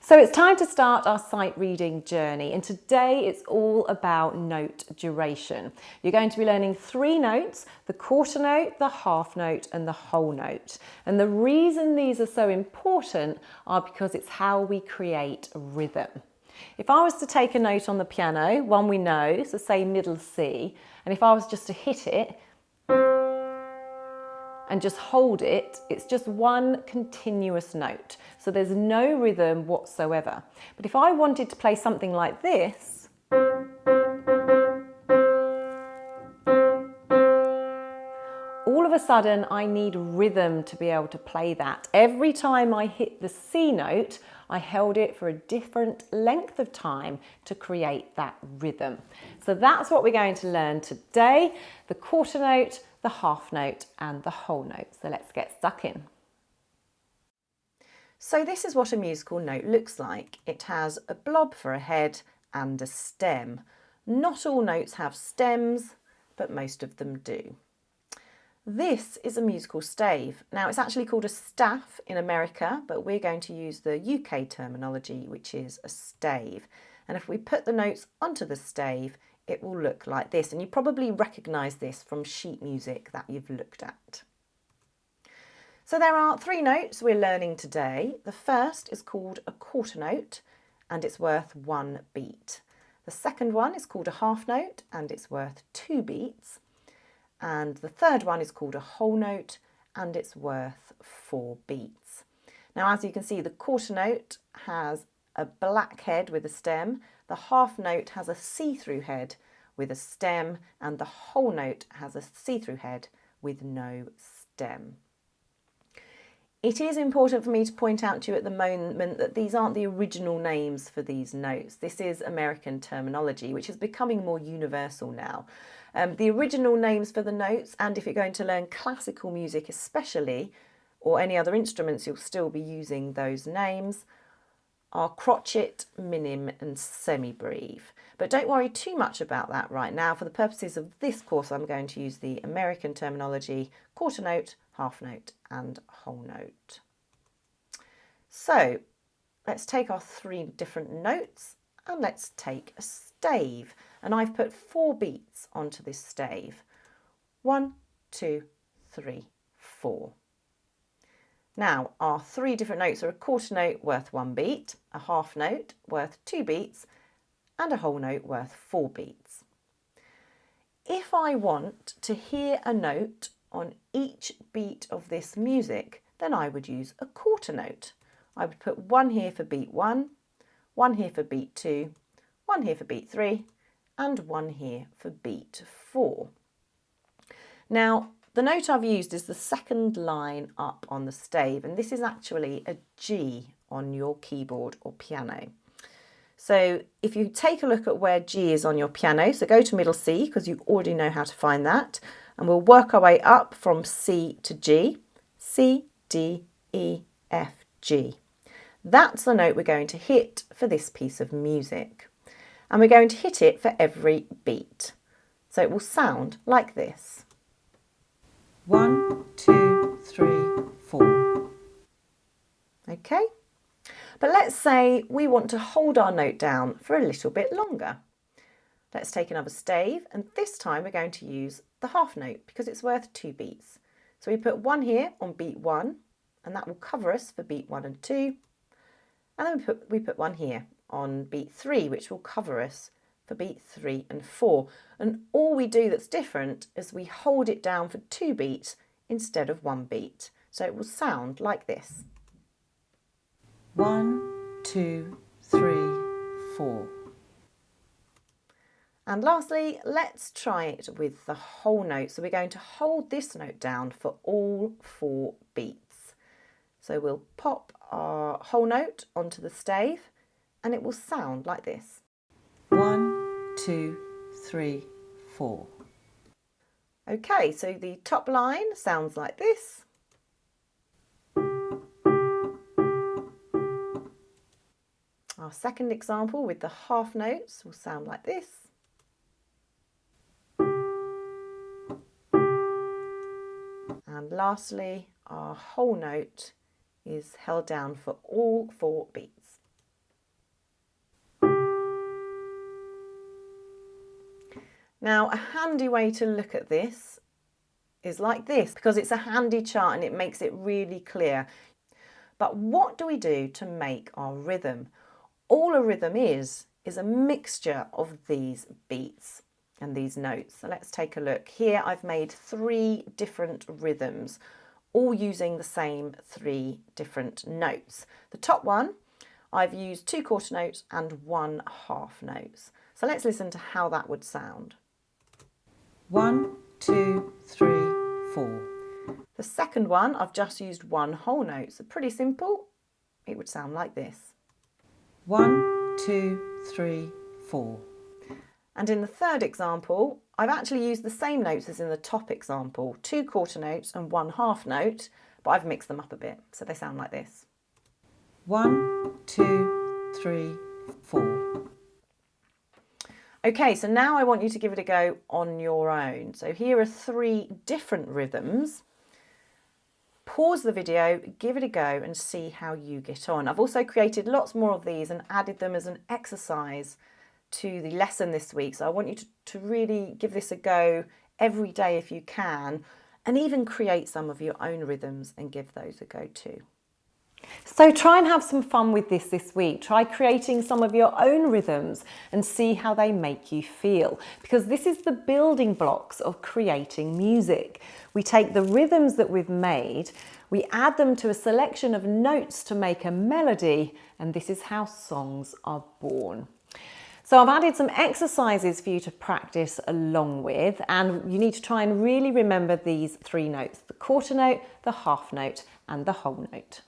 So it's time to start our sight reading journey, and today it's all about note duration. You're going to be learning 3 notes: the quarter note, the half note and the whole note. And the reason these are so important are because it's how we create rhythm. If I was to take a note on the piano, one we know, so say middle C, and if I was just to hit it and just hold it, it's just one continuous note. So there's no rhythm whatsoever. But if I wanted to play something like this, all of a sudden I need rhythm to be able to play that. Every time I hit the C note, I held it for a different length of time to create that rhythm. So that's what we're going to learn today: the quarter note, the half note and the whole note. So let's get stuck in. So this is what a musical note looks like. It has a blob for a head and a stem. Not all notes have stems, but most of them do. This is a musical stave. Now it's actually called a staff in America, but we're going to use the UK terminology, which is a stave. And if we put the notes onto the stave, it will look like this. And you probably recognise this from sheet music that you've looked at. So there are 3 notes we're learning today. The first is called a quarter note and it's worth 1 beat. The second one is called a half note and it's worth 2 beats. And the third one is called a whole note and it's worth 4 beats. Now, as you can see, the quarter note has a black head with a stem, the half note has a see-through head with a stem, and the whole note has a see-through head with no stem. It is important for me to point out to you at the moment that these aren't the original names for these notes. This is American terminology, which is becoming more universal now. The original names for the notes, and if you're going to learn classical music especially, or any other instruments, you'll still be using those names, are Crotchet, Minim and Semibreve. But don't worry too much about that right now. For the purposes of this course, I'm going to use the American terminology: quarter note, half note and whole note. So let's take our 3 different notes and let's take a stave. And I've put 4 beats onto this stave. 1, 2, 3, 4. Now, our 3 different notes are a quarter note worth 1 beat, a half note worth 2 beats, and a whole note worth 4 beats. If I want to hear a note on each beat of this music, then I would use a quarter note. I would put 1 here for beat 1, 1 here for beat 2, 1 here for beat 3, and 1 here for beat 4. Now, the note I've used is the second line up on the stave, and this is actually a G on your keyboard or piano. So if you take a look at where G is on your piano, so go to middle C because you already know how to find that, and we'll work our way up from C to G. C, D, E, F, G. That's the note we're going to hit for this piece of music. And we're going to hit it for every beat. So it will sound like this. 1, 2, 3, 4. Okay, but let's say we want to hold our note down for a little bit longer. Let's take another stave, and this time we're going to use the half note because it's worth 2 beats. So we put 1 here on beat 1, and that will cover us for beat 1 and 2. And then we put 1 here on beat 3, which will cover us for beat 3 and 4. And all we do that's different is we hold it down for 2 beats instead of 1 beat. So it will sound like this. 1, 2, 3, 4. And lastly, let's try it with the whole note. So we're going to hold this note down for all 4 beats. So we'll pop our whole note onto the stave and it will sound like this. 1, 2, 3, 4. Okay, so the top line sounds like this. Our second example with the half notes will sound like this. And lastly, our whole note is held down for all 4 beats. Now, a handy way to look at this is like this, because it's a handy chart and it makes it really clear. But what do we do to make our rhythm? All a rhythm is a mixture of these beats and these notes. So let's take a look. Here I've made 3 different rhythms, all using the same 3 different notes. The top one, I've used 2 quarter notes and 1 half notes. So let's listen to how that would sound. 1, 2, 3, 4. The second one, I've just used 1 whole note, so pretty simple. It would sound like this. 1, 2, 3, 4. And in the third example, I've actually used the same notes as in the top example, 2 quarter notes and 1 half note, but I've mixed them up a bit, so they sound like this. 1, 2, 3, 4. Okay, so now I want you to give it a go on your own. So here are 3 different rhythms. Pause the video, give it a go and see how you get on. I've also created lots more of these and added them as an exercise to the lesson this week. So I want you to really give this a go every day if you can, and even create some of your own rhythms and give those a go too. So try and have some fun with this week. Try creating some of your own rhythms and see how they make you feel, because this is the building blocks of creating music. We take the rhythms that we've made, we add them to a selection of notes to make a melody, and this is how songs are born. So I've added some exercises for you to practice along with, and you need to try and really remember these 3 notes: the quarter note, the half note and the whole note.